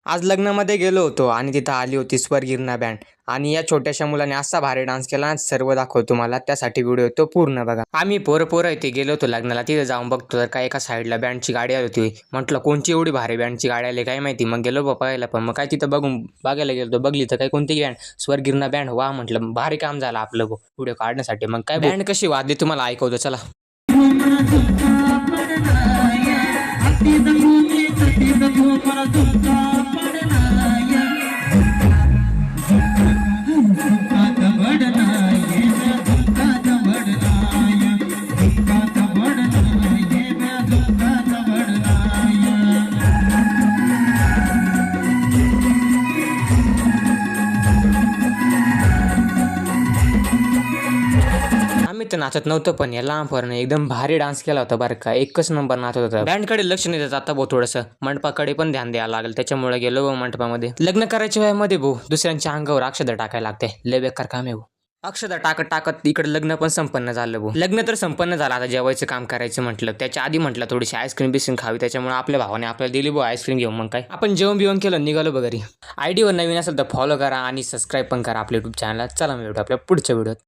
आज लग्नामध्ये गेलो होतो आणि तिथं आली होती स्वरगिरणा बँड आणि या छोट्याशा मुलाने असा भारी डान्स केला ना, सर्व दाखवतो तुम्हाला. त्यासाठी व्हिडिओ तो पूर्ण बघा. आम्ही पोरं इथे गेलो होतो लग्नाला. तिथे जाऊन बघतो तर काय एका साईडला बँडची गाडी आली होती. म्हटलं कोणची एवढी भारी बँडची गाडी आली काय माहिती. मग गेलो बघायला, पण मग काय तिथं बघायला गेलो बघली तर काय कोणती बँड, स्वरगिरणा बँड. वा म्हटलं भारी काम झालं आपलं व्हिडिओ काढण्यासाठी. मग काय बँड कशी वाजली तुम्हाला ऐकवतो चला. आम्ही तर नाचत नव्हतं, पण या लहान पोराने एकदम भारी डान्स केला होता बरं का. एकच नंबर नाचत होता. बँडकडे लक्ष नाही देत आता भाऊ, थोडंसं मंडपाकडे पण ध्यान द्यायला लागेल. त्याच्यामुळे गेलो भाऊ मंडपामध्ये. लग्न करायच्या वयामध्ये भाऊ दुसऱ्यांच्या अंगावर अक्षता टाकायला लागते. लय बेकार काम आहे भाऊ. अक्षता टाकत इकडे लग्न पण संपन्न झालं भाऊ. लग्न तर संपन्न झालं, आता जेवायचं काम करायचं म्हटलं. त्याच्या आधी म्हटलं थोडीशी आईस्क्रीम बिस्क्रीम खावी. त्याच्यामुळे आपल्या भावाने आपल्याला दिली भाऊ आईस्क्रीम घेऊन. मग काय आपण जेवण बिवण केलं, निघालो बघ घरी. आयडीवर नवीन असेल तर फॉलो करा आणि सबस्क्राईब पण करा आपल्या युट्यूब चॅनलला. चला मी भेटू आपल्या पुढच्या व्हिडिओत.